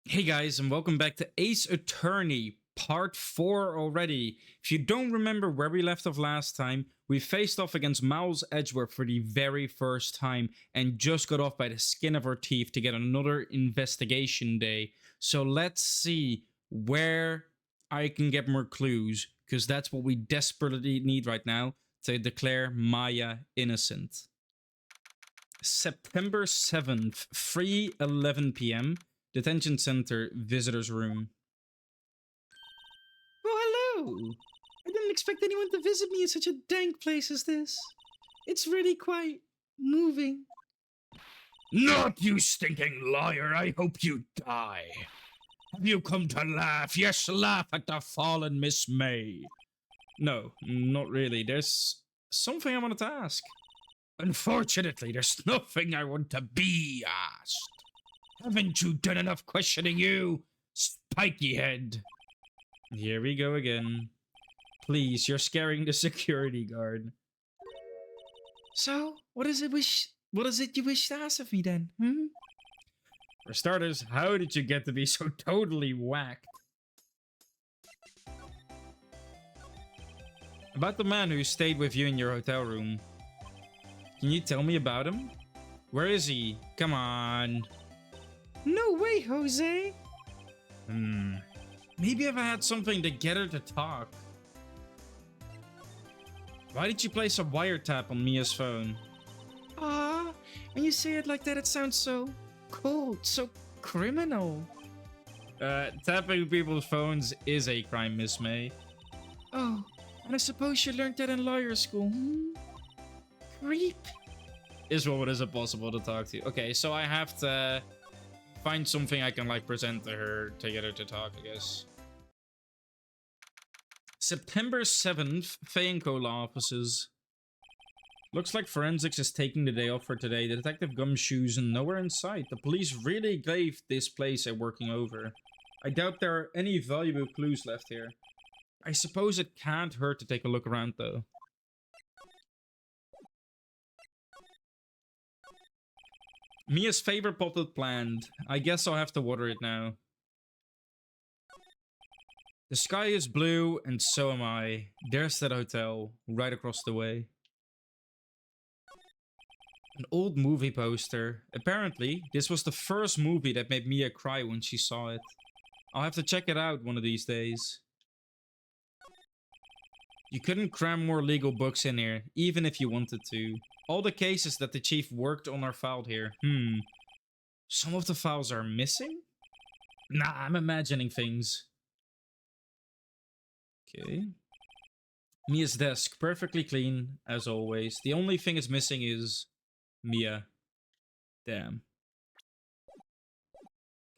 Hey guys, and welcome back to Ace Attorney, part 4 already. If you don't remember where we left off last time, we faced off against Miles Edgeworth for the very first time and just got off by the skin of our teeth to get another investigation day. So let's see where I can get more clues, because that's what we desperately need right now to declare Maya innocent. September 7th, 3:11 p.m. Detention Center, Visitors Room. Oh, hello! I didn't expect anyone to visit me in such a dank place as this. It's really quite moving. Not you stinking liar! I hope you die. Have you come to laugh? Yes, laugh at the fallen Miss May. No, not really. There's something I wanted to ask. Unfortunately, there's nothing I want to be asked. Haven't you done enough questioning, you spiky head? Here we go again. Please, you're scaring the security guard. So, what is it you wish to ask of me then? For starters, how did you get to be so totally whacked? About the man who stayed with you in your hotel room. Can you tell me about him? Where is he? Come on. No way, Jose. Maybe if I had something to get her to talk. Why did you place a wiretap on Mia's phone? Ah, when you say it like that, it sounds so cold, so criminal. Tapping people's phones is a crime, Miss May. Oh, and I suppose you learned that in lawyer school. Creep. Is what is it possible to talk to? Okay, so I have to find something I can present to her to get her to talk, I guess. September 7th, Fayenco law offices. Looks like forensics is taking the day off for today. The detective gumshoes and nowhere in sight. The police really gave this place a working over. I doubt there are any valuable clues left here. I suppose it can't hurt to take a look around though. Mia's favorite potted plant. I guess I'll have to water it now. The sky is blue, and so am I. There's that hotel, right across the way. An old movie poster. Apparently, this was the first movie that made Mia cry when she saw it. I'll have to check it out one of these days. You couldn't cram more legal books in here, even if you wanted to. All the cases that the chief worked on are filed here. Some of the files are missing? Nah, I'm imagining things. Okay. Mia's desk, perfectly clean, as always. The only thing is missing is Mia. Damn.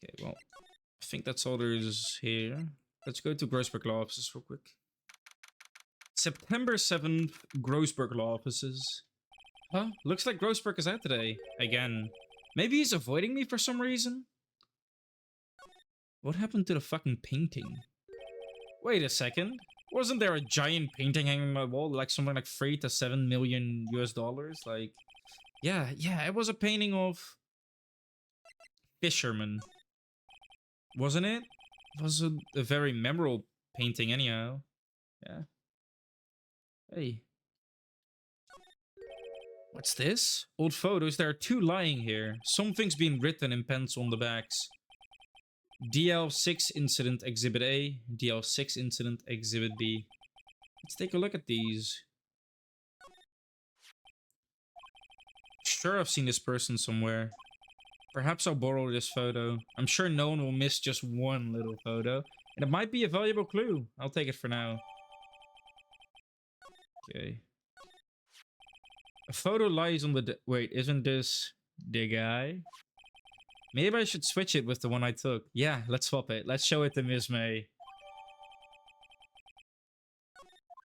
Okay, well, I think that's all there is here. Let's go to Grossberg Law Offices real quick. September 7th, Grossberg Law Offices. Huh? Looks like Grossberg is out today. Again. Maybe he's avoiding me for some reason? What happened to the fucking painting? Wait a second. Wasn't there a giant painting hanging on my wall, like something like 3 to 7 million US dollars? Like, yeah, it was a painting of fishermen. Wasn't it? It was a very memorable painting anyhow. Yeah. Hey. What's this? Old photos. There are 2 lying here. Something's been written in pencil on the backs. DL6 Incident Exhibit A, DL6 Incident Exhibit B. Let's take a look at these. Sure, I've seen this person somewhere. Perhaps I'll borrow this photo. I'm sure no one will miss just one little photo. And it might be a valuable clue. I'll take it for now. Okay. A photo lies on the... Wait, isn't this the guy? Maybe I should switch it with the one I took. Yeah, let's swap it. Let's show it to Miss May.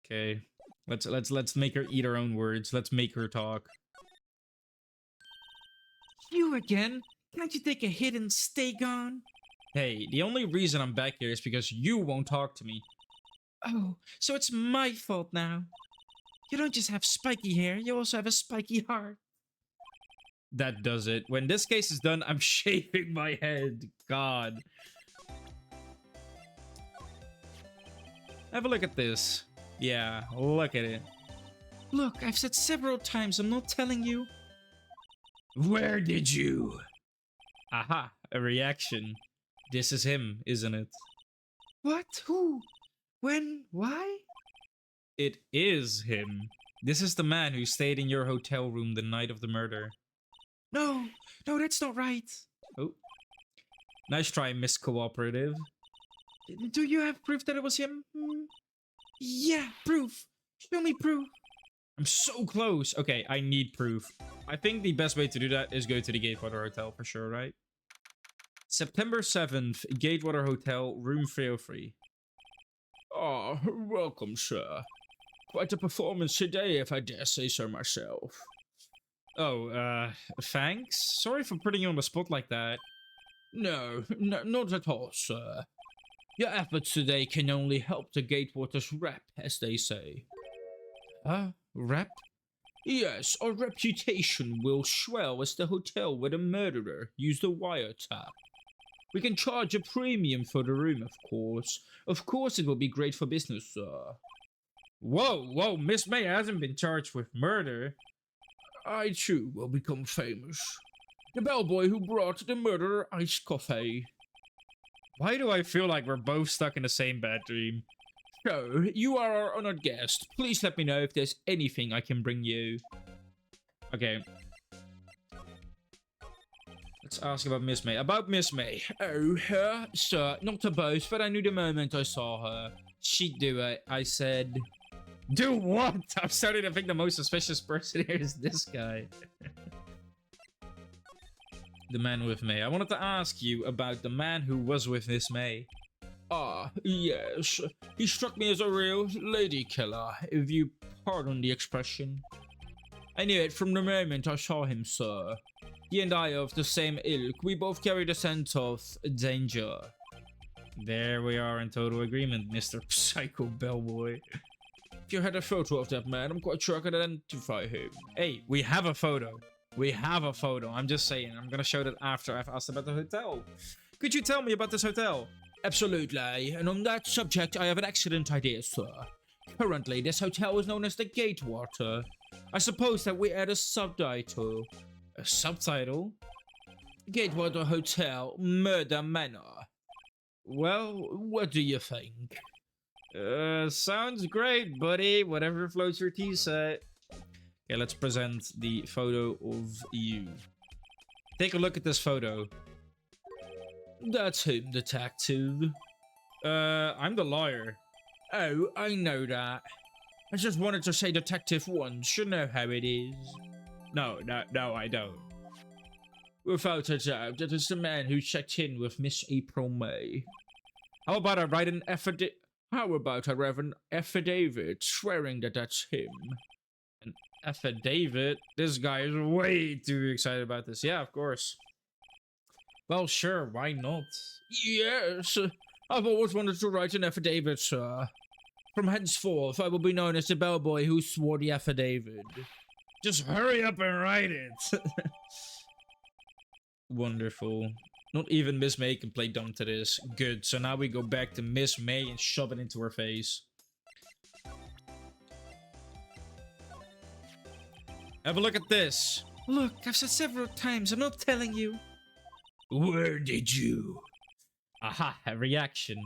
Okay. Let's make her eat her own words. Let's make her talk. You again? Can't you take a hit and stay gone? Hey, the only reason I'm back here is because you won't talk to me. Oh, so it's my fault now. You don't just have spiky hair, you also have a spiky heart. That does it. When this case is done, I'm shaving my head. God. Have a look at this. Yeah, look at it. Look, I've said several times, I'm not telling you. Where did you? Aha, a reaction. This is him, isn't it? What? Who? When? Why? It is him. This is the man who stayed in your hotel room the night of the murder. No, no, that's not right. Oh. Nice try, Miss Cooperative. Do you have proof that it was him? Yeah, proof. Show me proof. I'm so close. Okay, I need proof. I think the best way to do that is go to the Gatewater Hotel for sure, right? September 7th, Gatewater Hotel, room 303. Oh, welcome, sir. Quite a performance today, if I dare say so myself. Oh, thanks? Sorry for putting you on the spot like that. No, not at all, sir. Your efforts today can only help the Gatewater's rep, as they say. Rep? Yes, our reputation will swell as the hotel where the murderer used a wiretap. We can charge a premium for the room, of course. Of course it will be great for business, sir. Whoa, Miss May hasn't been charged with murder. I too will become famous. The bellboy who brought the murderer iced coffee. Why do I feel like we're both stuck in the same bad dream? So, you are our honored guest. Please let me know if there's anything I can bring you. Okay. Let's ask about Miss May. About Miss May. Oh, her? Sir, not to boast, but I knew the moment I saw her. She'd do it, I said. Do what? I'm starting to think the most suspicious person here is this guy. The man with May. I wanted to ask you about the man who was with Miss May. Ah, yes. He struck me as a real lady killer, if you pardon the expression. I knew it from the moment I saw him, sir. He and I are of the same ilk. We both carry the scent of danger. There we are in total agreement, Mr. Psycho Bellboy. If you had a photo of that man, I'm quite sure I could identify him. Hey, we have a photo. We have a photo. I'm just saying. I'm gonna show that after I've asked about the hotel. Could you tell me about this hotel? Absolutely. And on that subject, I have an excellent idea, sir. Currently, this hotel is known as the Gatewater. I suppose that we add a subtitle. A subtitle? Gatewater Hotel, Murder Manor. Well, what do you think? Sounds great, buddy. Whatever floats your tea set. Okay, let's present the photo of you. Take a look at this photo. That's him, detective. I'm the lawyer. Oh, I know that. I just wanted to say detective once. You know how it is. No, I don't. Without a doubt, that is the man who checked in with Miss April May. How about I write an affidavit? How about I write an affidavit swearing that that's him? An affidavit? This guy is way too excited about this. Yeah, of course. Well, sure, why not? Yes, I've always wanted to write an affidavit, sir. From henceforth, I will be known as the bellboy who swore the affidavit. Just hurry up and write it. Wonderful. Not even Miss May can play dumb to this. Good, so now we go back to Miss May and shove it into her face. Have a look at this. Look, I've said several times, I'm not telling you. Where did you? Aha, a reaction.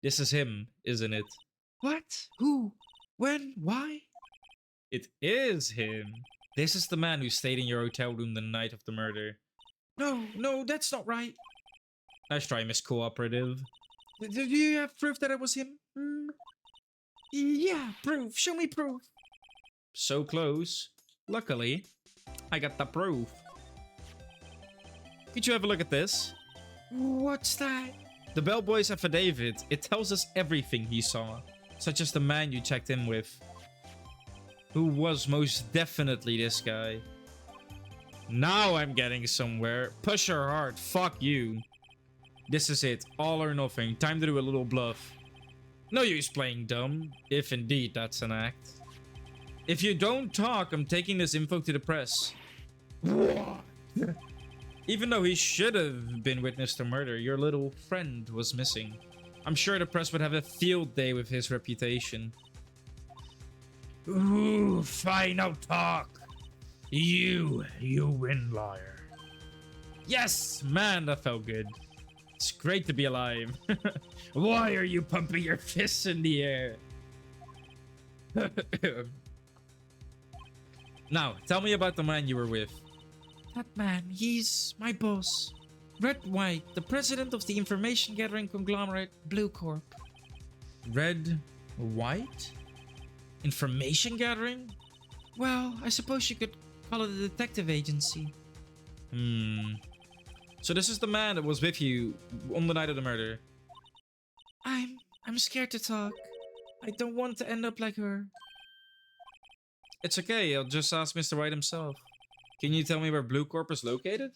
This is him, isn't it? What? Who? When? Why? It is him. This is the man who stayed in your hotel room the night of the murder. No, that's not right. Nice try, Miss Cooperative. Do you have proof that it was him? Yeah, proof. Show me proof. So close. Luckily, I got the proof. Could you have a look at this? What's that? The bellboy's affidavit. It tells us everything he saw, such as the man you checked in with, who was most definitely this guy. Now I'm getting somewhere. Push her hard. Fuck you. This is it. All or nothing. Time to do a little bluff. No use playing dumb, if indeed that's an act. If you don't talk, I'm taking this info to the press. What? Even though he should have been witness to murder, your little friend was missing. I'm sure the press would have a field day with his reputation. Ooh, fine, now talk. You win, liar. Yes, man, that felt good. It's great to be alive. Why are you pumping your fists in the air? Now, tell me about the man you were with. That man, he's my boss. Red White, the president of the information gathering conglomerate Bluecorp. Red White? Information gathering? Well, I suppose you could call it a detective agency. So this is the man that was with you on the night of the murder. I'm scared to talk. I don't want to end up like her. It's okay, I'll just ask Mr. Wright himself. Can you tell me where Bluecorp is located?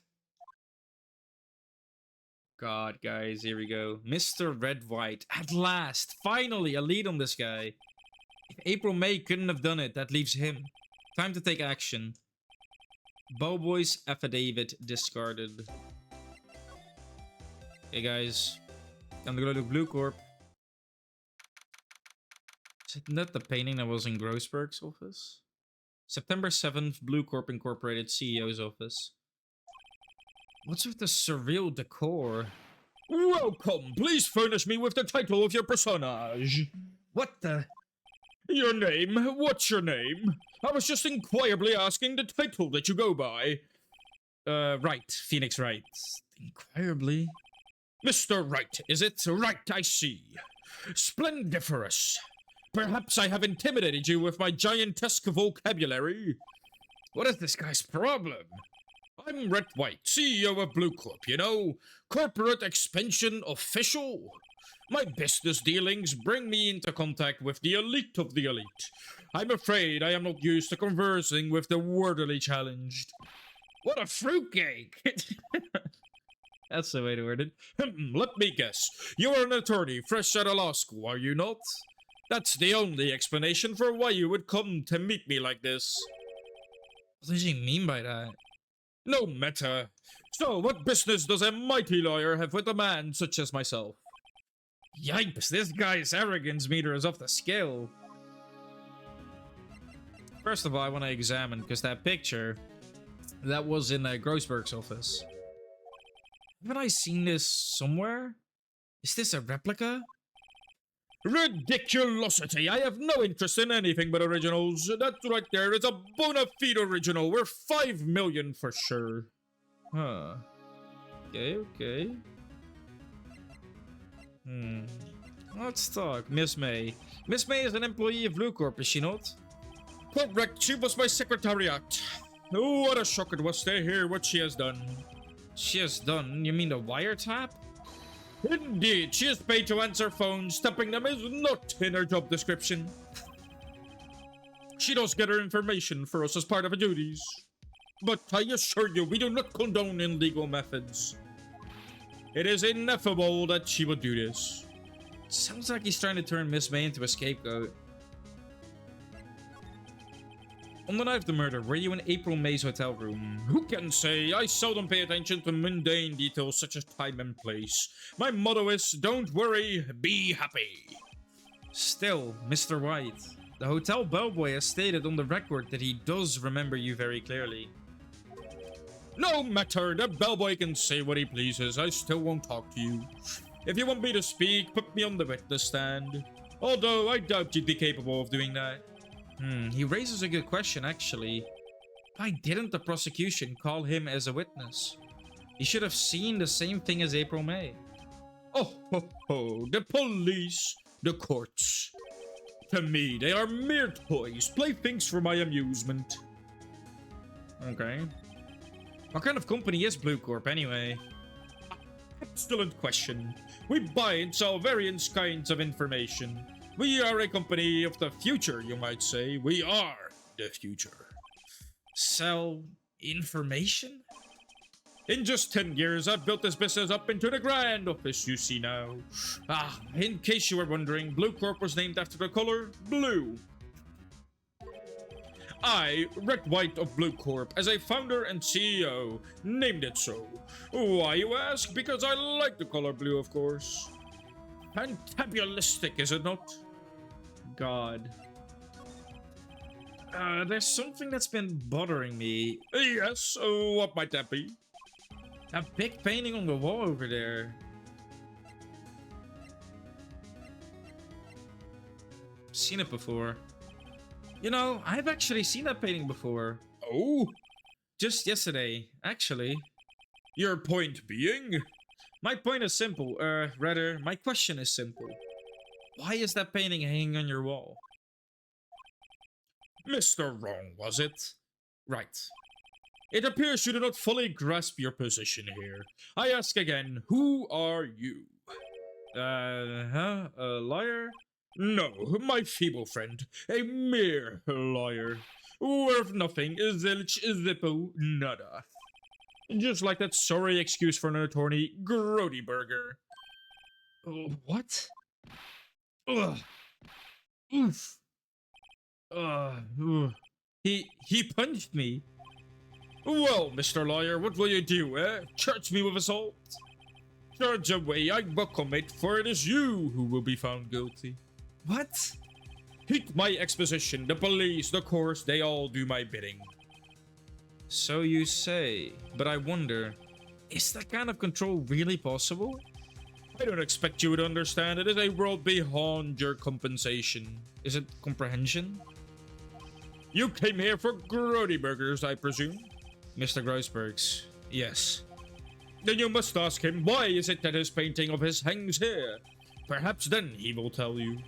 God, guys, here we go. Mr. Red White. At last! Finally, a lead on this guy. If April May couldn't have done it, that leaves him. Time to take action. Bellboy's affidavit discarded. Hey guys, I'm gonna go to Bluecorp. Isn't that the painting that was in Grossberg's office? September 7th, Bluecorp Incorporated CEO's office. What's with the surreal decor? Welcome! Please furnish me with the title of your personage. What the? Your name? What's your name? I was just inquirably asking the title that you go by. Wright. Phoenix Wright. Inquirably? Mr. Wright, is it? Right, I see. Splendiferous. Perhaps I have intimidated you with my giantesque vocabulary. What is this guy's problem? I'm Red White, CEO of Bluecorp, you know? Corporate expansion official. My business dealings bring me into contact with the elite of the elite. I'm afraid I am not used to conversing with the worldly challenged. What a fruitcake! That's the way to word it. Let me guess. You're an attorney fresh out of law school, are you not? That's the only explanation for why you would come to meet me like this. What does he mean by that? No matter. So, what business does a mighty lawyer have with a man such as myself? Yipes, this guy's arrogance meter is off the scale. First of all, I want to examine, because that picture, that was in Grossberg's office. Haven't I seen this somewhere? Is this a replica? Ridiculosity! I have no interest in anything but originals. That right there is a bona fide original. We're 5 million for sure. Huh. Okay. Let's talk. Miss May. Miss May is an employee of Bluecorp, is she not? Correct. She was my secretariat. Oh, what a shock it was to hear what she has done. She has done? You mean the wiretap? Indeed, she is paid to answer phones. Tapping them is not in her job description. She does get her information for us as part of her duties. But I assure you, we do not condone illegal methods. It is ineffable that she would do this. Sounds like he's trying to turn Miss May into a scapegoat. On the night of the murder, were you in April May's hotel room? Who can say? I seldom pay attention to mundane details such as time and place. My motto is, don't worry, be happy. Still, Mr. White, the hotel bellboy has stated on the record that he does remember you very clearly. No matter, the bellboy can say what he pleases. I still won't talk to you. If you want me to speak, put me on the witness stand. Although I doubt you'd be capable of doing that. He raises a good question, actually. Why didn't the prosecution call him as a witness? He should have seen the same thing as April May. Oh, the police, the courts. To me, they are mere toys, playthings for my amusement. Okay. What kind of company is Bluecorp, anyway? Excellent question. We buy and sell various kinds of information. We are a company of the future, you might say. We are the future. Sell information? In just 10 years, I've built this business up into the grand office you see now. In case you were wondering, Bluecorp was named after the color blue. I, Red White of Bluecorp, as a founder and CEO, named it so. Why, you ask? Because I like the color blue, of course. Fantabulistic, is it not? God. There's something that's been bothering me. Yes, what might that be? That big painting on the wall over there. Seen it before. You know, I've actually seen that painting before. Oh? Just yesterday, actually. Your point being? My point is simple, rather, my question is simple. Why is that painting hanging on your wall? Mr. Wrong, was it? Right. It appears you do not fully grasp your position here. I ask again, who are you? A liar? No, my feeble friend. A mere liar. Worth nothing, zilch, zippo, nada. Just like that sorry excuse for an attorney, Grody Burger. What? Ugh. Oof. Ugh. He punched me. Well, Mr. Lawyer, what will you do, eh? Charge me with assault? Charge away, I welcome it, for it is you who will be found guilty. What? Heed my exposition, the police, the courts, they all do my bidding. So you say, but I wonder, is that kind of control really possible? I don't expect you to understand, it is a world beyond your compensation. Is it comprehension? You came here for Grody Burgers, I presume? Mr. Grossberg's, yes. Then you must ask him, why is it that his painting of his hangs here? Perhaps then he will tell you.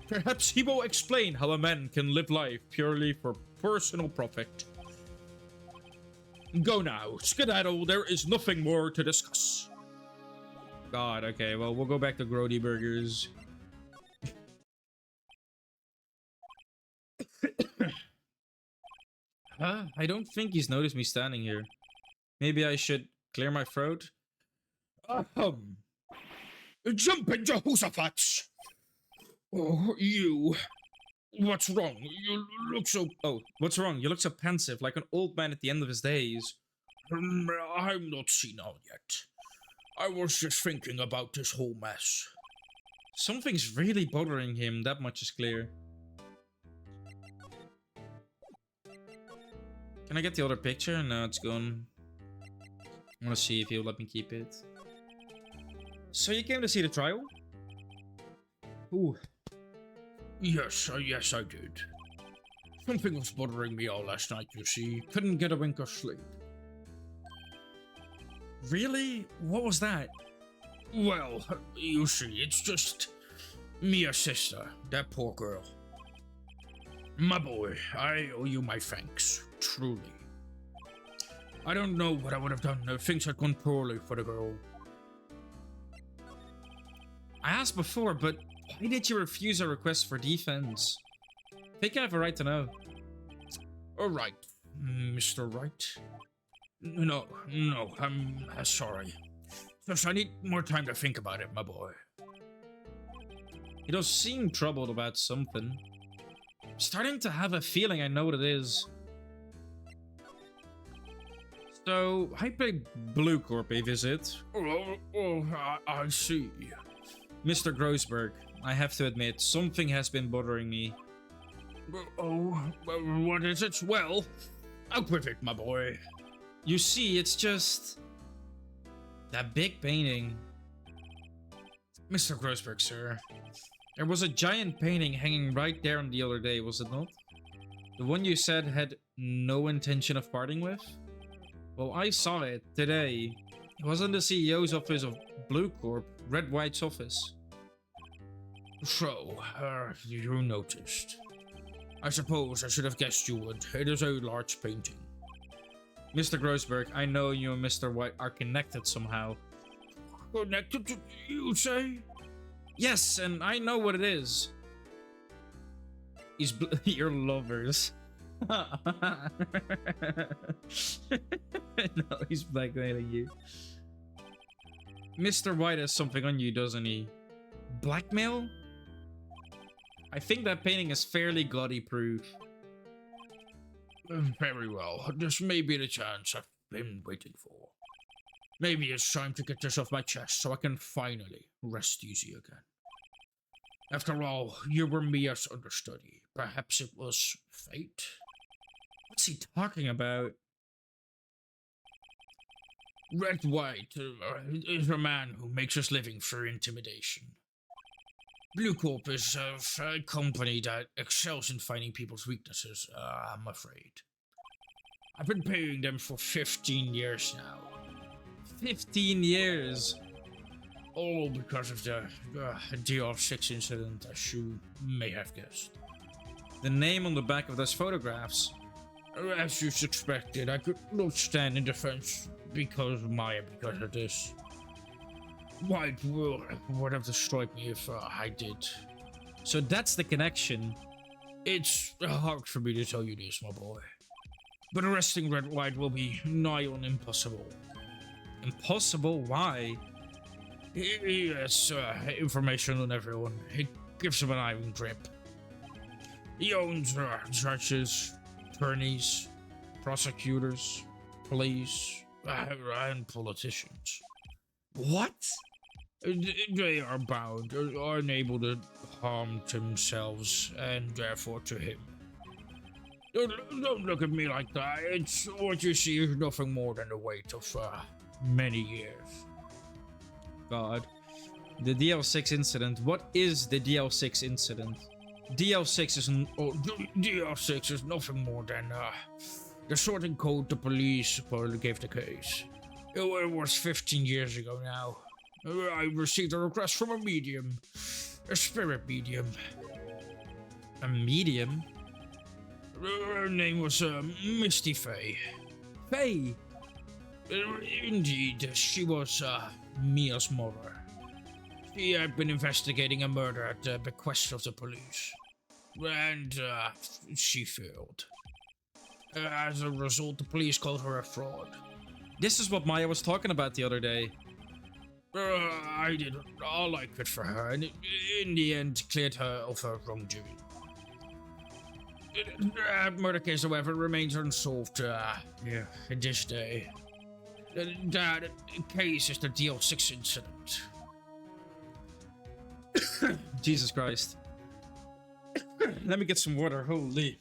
Perhaps he will explain how a man can live life purely for personal profit. Go now, skedaddle, there is nothing more to discuss. God, okay, well, we'll go back to Grody Burgers. I don't think he's noticed me standing here. Maybe I should clear my throat? Jump in Jehoshaphat's! Oh, you... What's wrong? You look so... Oh, what's wrong? You look so pensive, like an old man at the end of his days. I'm not senile yet. I was just thinking about this whole mess. Something's really bothering him, that much is clear. Can I get the other picture? No, it's gone. I want to see if he'll let me keep it. So you came to see the trial? Ooh. Yes, yes I did. Something was bothering me all last night, you see. Couldn't get a wink of sleep. Really? What was that? Well, you see, it's just... Mia's sister, that poor girl. My boy, I owe you my thanks, truly. I don't know what I would have done if things had gone poorly for the girl. I asked before, but why did you refuse a request for defense? I think I have a right to know. Alright, Mr. Wright. No, I'm sorry. Just I need more time to think about it, my boy. You don't seem troubled about something. I'm starting to have a feeling I know what it is. So, I paid Bluecorp a visit. I see. Mr. Grossberg, I have to admit, something has been bothering me. What is it? Well, out with it, my boy. You see, it's just... that big painting. Mr. Grossberg, sir. There was a giant painting hanging right there on the other day, was it not? The one you said had no intention of parting with? Well, I saw it today. It was in the CEO's office of Bluecorp, Red White's office. So, you noticed. I suppose I should have guessed you would. It is a large painting. Mr. Grossberg, I know you and Mr. White are connected somehow. Connected to you say? Yes, and I know what it is. You're lovers. No, he's blackmailing you. Mr. White has something on you, doesn't he? Blackmail? I think that painting is fairly gaudy proof. Very well. This may be the chance I've been waiting for. Maybe it's time to get this off my chest so I can finally rest easy again. After all, you were Mia's understudy. Perhaps it was fate? What's he talking about? Red White is a man who makes his living through intimidation. Bluecorp is a company that excels in finding people's weaknesses, I'm afraid. I've been paying them for 15 years now. 15 years? All because of the DR6 incident, as you may have guessed. The name on the back of those photographs. As you suspected, I could not stand in defense because of this. White would have destroyed me if I did. So that's the connection. It's hard for me to tell you this, my boy. But arresting Red White will be nigh on impossible. Impossible? Why? He has information on everyone. He gives him an iron grip. He owns judges, attorneys, prosecutors, police, and politicians. What? They are bound, are unable to harm themselves, and therefore to him. Don't look at me like that. It's what you see is nothing more than the weight of many years. God. The DL6 incident. What is the DL6 incident? DL6 is DL6 is nothing more than the sorting code the police gave the case. It was 15 years ago now. I received a request from a medium. A spirit medium. A medium? Her name was Misty Faye. Faye? Indeed, she was Mia's mother. She had been investigating a murder at the bequest of the police. And she failed. As a result, the police called her a fraud. This is what Maya was talking about the other day. I did all I could for her, and in the end cleared her of her wrongdoing. That murder case, however, remains unsolved to this day. That case is the DL6 incident. Jesus Christ. Let me get some water, holy.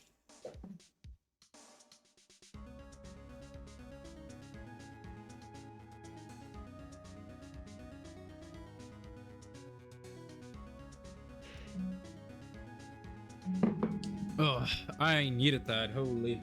Oh, I needed that, holy.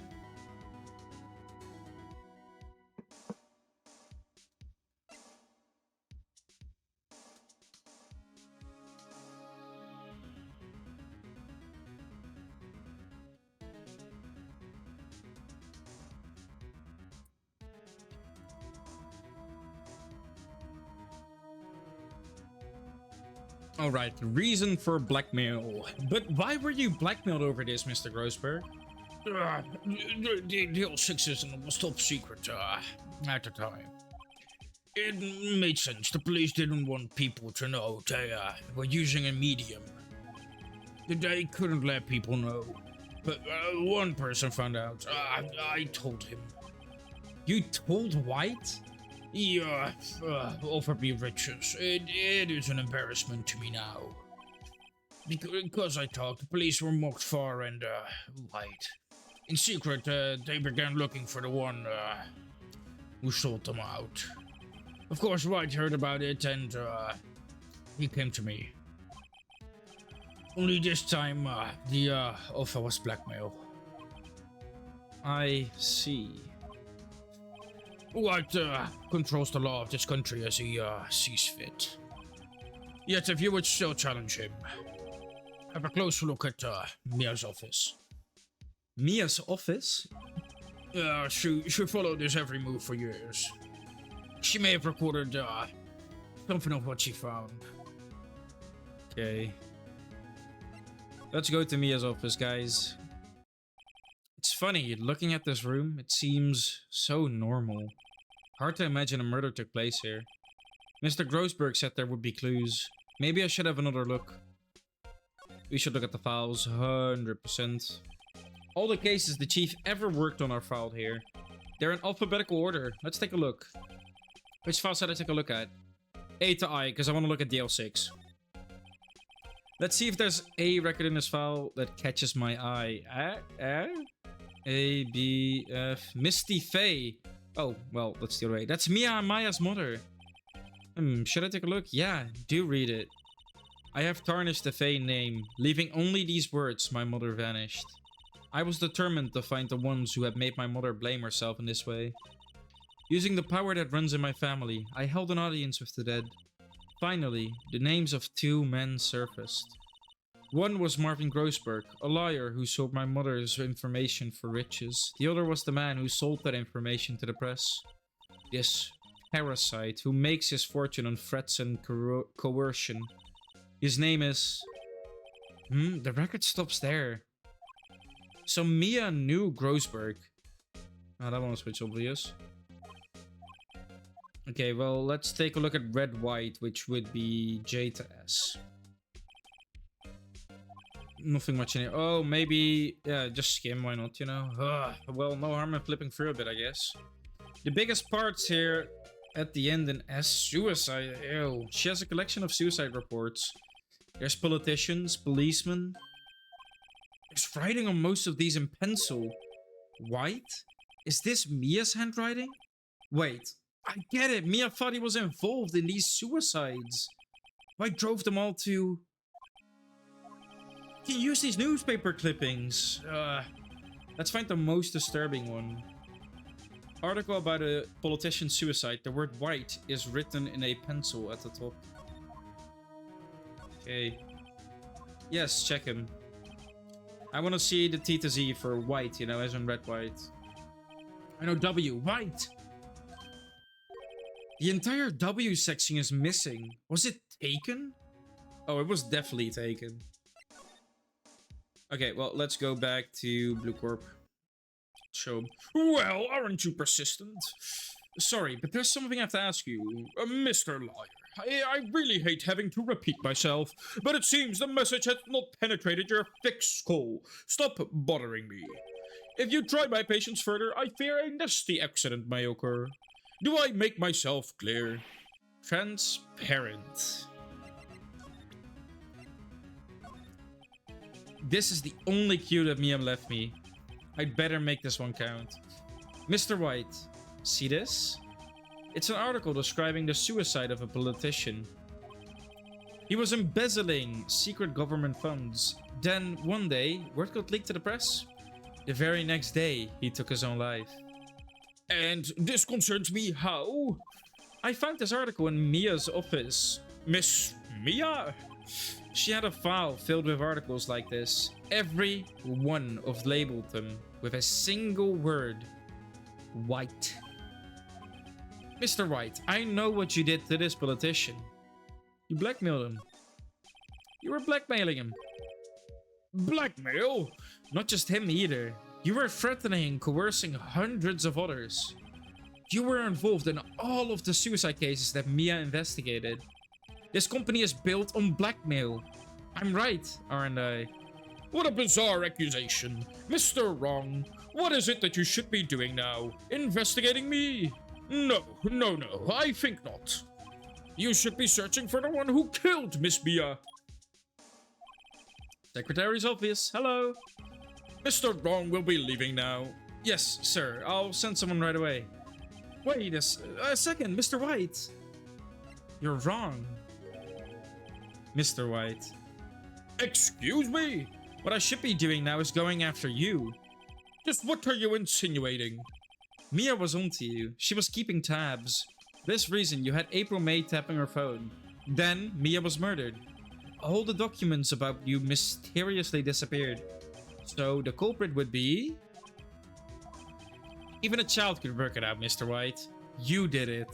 Alright, reason for blackmail. But why were you blackmailed over this, Mr. Grossberg? The DL6 incident was top secret at the time. It made sense. The police didn't want people to know they were using a medium. They couldn't let people know. But one person found out. I told him. You told White? He offered me riches. It is an embarrassment to me now. Because I talked, the police were mocked far and White. In secret, they began looking for the one who sold them out. Of course, White heard about it and he came to me. Only this time, the offer was blackmail. I see. White controls the law of this country as he sees fit. Yet if you would still challenge him, have a close look at Mia's office. Mia's office? She followed his every move for years. She may have recorded something of what she found. Okay. Let's go to Mia's office, guys. It's funny, looking at this room, it seems so normal. Hard to imagine a murder took place here. Mr. Grossberg said there would be clues. Maybe I should have another look. We should look at the files, 100%. All the cases the chief ever worked on are filed here. They're in alphabetical order. Let's take a look. Which file should I take a look at? A to I, because I want to look at DL6. Let's see if there's a record in this file that catches my eye. A, B, F... Misty Faye. Oh, well, that's the other way. That's Mia and Maya's mother. Should I take a look? Yeah, do read it. I have tarnished the Faye name, leaving only these words, my mother vanished. I was determined to find the ones who had made my mother blame herself in this way. Using the power that runs in my family, I held an audience with the dead. Finally, the names of two men surfaced. One was Marvin Grossberg, a lawyer who sold my mother's information for riches. The other was the man who sold that information to the press. This parasite who makes his fortune on threats and coercion. His name is... the record stops there. So Mia knew Grossberg. Oh, that one was switch obvious. Okay, well, let's take a look at Red White, which would be J to S. Nothing much in here. Oh, maybe... Yeah, just skim, why not, you know? Well, no harm in flipping through a bit, I guess. The biggest parts here at the end in S, suicide. Ew. She has a collection of suicide reports. There's politicians, policemen. There's writing on most of these in pencil. White? Is this Mia's handwriting? Wait, I get it. Mia thought he was involved in these suicides. White drove them all to... You can use these newspaper clippings. Let's find the most disturbing one. Article about a politician's suicide. The word white is written in a pencil at the top. Okay. Yes, check him. I want to see the T to Z for white, you know, as in red white. I know W. White! The entire W section is missing. Was it taken? Oh, it was definitely taken. Okay, well, let's go back to Bluecorp. Show. Well, aren't you persistent? Sorry, but there's something I have to ask you. Mr. Liar, I really hate having to repeat myself, but it seems the message has not penetrated your thick skull. Stop bothering me. If you try my patience further, I fear a nasty accident may occur. Do I make myself clear? Transparent. This is the only cue that Mia left me. I'd better make this one count. Mr. White, see this? It's an article describing the suicide of a politician. He was embezzling secret government funds. Then, one day, word got leaked to the press. The very next day, he took his own life. And this concerns me how? I found this article in Mia's office. Miss Mia? She had a file filled with articles like this. Every one of labeled them with a single word. White. Mr. White, I know what you did to this politician. You blackmailed him. You were blackmailing him. Blackmail? Not just him either. You were threatening and coercing hundreds of others. You were involved in all of the suicide cases that Mia investigated. This company is built on blackmail. I'm right, aren't I? What a bizarre accusation. Mr. Wrong, what is it that you should be doing now? Investigating me? No, I think not. You should be searching for the one who killed Miss Mia. Secretary's office, hello. Mr. Wrong will be leaving now. Yes, sir, I'll send someone right away. Wait a second, Mr. White. You're wrong. Mr. White. Excuse me? What I should be doing now is going after you. Just what are you insinuating? Mia was onto you. She was keeping tabs. For this reason, you had April May tapping her phone. Then, Mia was murdered. All the documents about you mysteriously disappeared. So, the culprit would be... Even a child could work it out, Mr. White. You did it.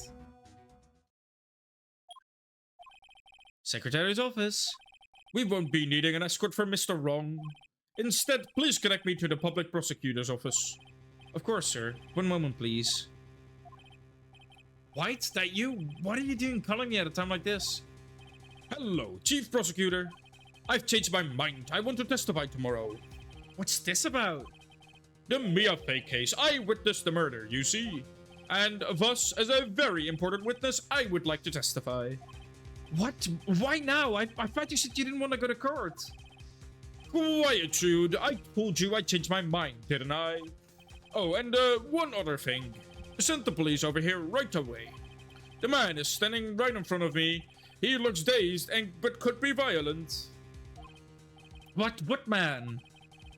Secretary's office. We won't be needing an escort from Mr. Wrong. Instead, please connect me to the public prosecutor's office. Of course, sir. One moment, please. White, that you? What are you doing calling me at a time like this? Hello, Chief Prosecutor. I've changed my mind. I want to testify tomorrow. What's this about? The Mia Fey case. I witnessed the murder, you see. And thus, as a very important witness, I would like to testify. What? Why now? I thought you said you didn't want to go to court. Quietude. I told you I changed my mind, didn't I? Oh, and one other thing. Send the police over here right away. The man is standing right in front of me. He looks dazed but could be violent. What man?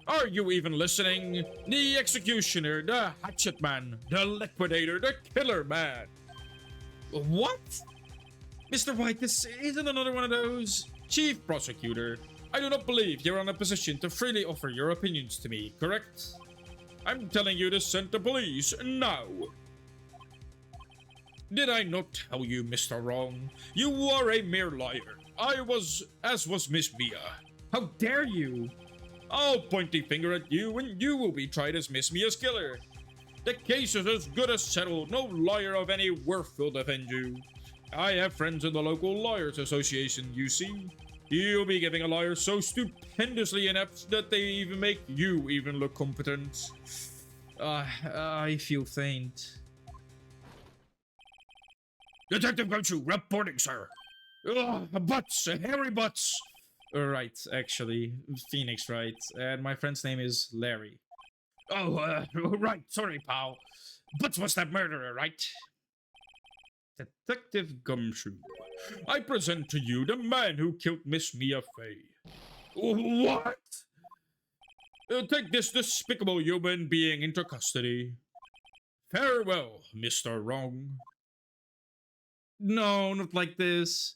Are you even listening? The executioner, the hatchet man, the liquidator, the killer man. What? Mr. White, this isn't another one of those. Chief Prosecutor, I do not believe you're in a position to freely offer your opinions to me, correct? I'm telling you to send the police now. Did I not tell you, Mr. Wrong? You are a mere liar. As was Miss Mia. How dare you? I'll point the finger at you and you will be tried as Miss Mia's killer. The case is as good as settled. No lawyer of any worth will defend you. I have friends in the local lawyers association, you see. You'll be giving a lawyer so stupendously inept that they even make you even look competent. I feel faint. Detective Gumshoe, reporting, sir. Butts, hairy butts. Right, actually, Phoenix Wright, and my friend's name is Larry. Oh, right, sorry, pal. Butts was that murderer, right? Detective Gumshoe, I present to you the man who killed Miss Mia Fey. What? Take this despicable human being into custody. Farewell, Mr. Wrong. No, not like this.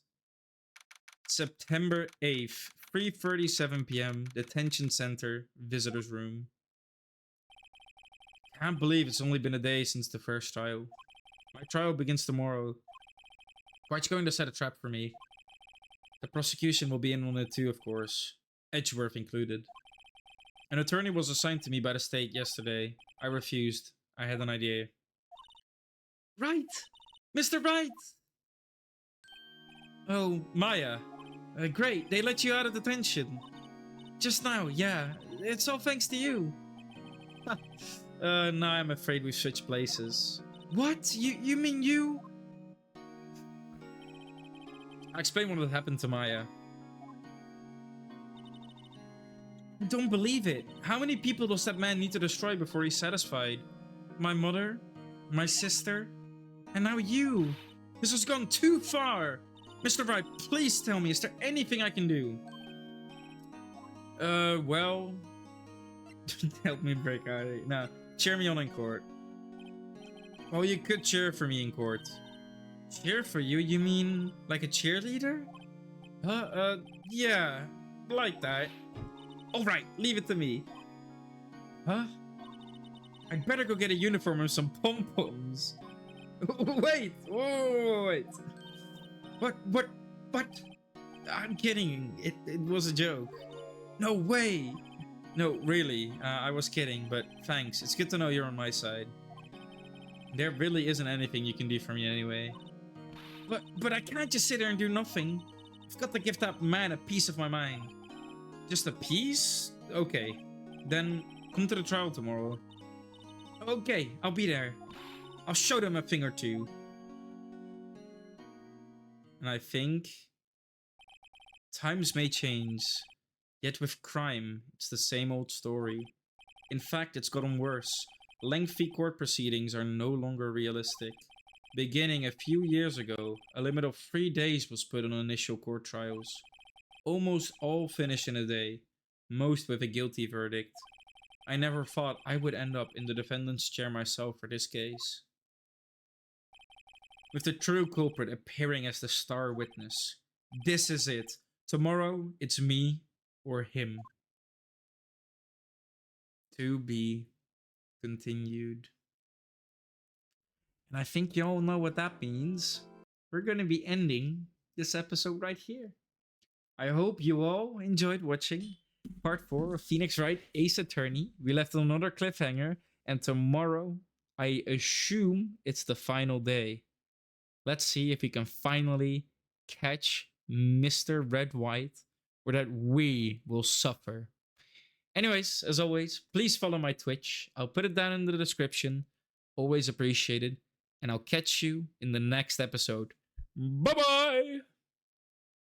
September 8th, 3:37 p.m., Detention Center, Visitors Room. Can't believe it's only been a day since the first trial. My trial begins tomorrow. White's going to set a trap for me. The prosecution will be in on it too, of course. Edgeworth included. An attorney was assigned to me by the state yesterday. I refused. I had an idea. Right! Mr. Wright! Oh, Maya. Great, they let you out of detention. Just now, yeah. It's all thanks to you. Now I'm afraid we've switched places. What? You mean you? I'll explain what happened to Maya. I don't believe it. How many people does that man need to destroy before he's satisfied? My mother? My sister? And now you! This has gone too far! Mr. Wright, please tell me, is there anything I can do? Well... Help me break out of it. No, cheer me on in court. Well, you could cheer for me in court. Cheer for you? You mean like a cheerleader? Yeah, like that. Alright, leave it to me. Huh? I'd better go get a uniform and some pom-poms. Wait! Wait! What? I'm kidding. It was a joke. No way! No, really. I was kidding, but thanks. It's good to know you're on my side. There really isn't anything you can do for me anyway. But I can't just sit there and do nothing. I've got to give that man a piece of my mind. Just a piece? Okay. Then come to the trial tomorrow. Okay, I'll be there. I'll show them a thing or two. And I think times may change, yet with crime, it's the same old story. In fact, it's gotten worse. Lengthy court proceedings are no longer realistic. Beginning a few years ago, a limit of 3 days was put on initial court trials. Almost all finish in a day, most with a guilty verdict. I never thought I would end up in the defendant's chair myself for this case. With the true culprit appearing as the star witness. This is it. Tomorrow, it's me or him. To be continued. And I think you all know what that means. We're going to be ending this episode right here. I hope you all enjoyed watching part 4 of Phoenix Wright Ace Attorney. We left on another cliffhanger, and tomorrow, I assume it's the final day. Let's see if we can finally catch Mr. Red White, or that we will suffer. Anyways, as always, please follow my Twitch. I'll put it down in the description. Always appreciated. And I'll catch you in the next episode. Bye-bye!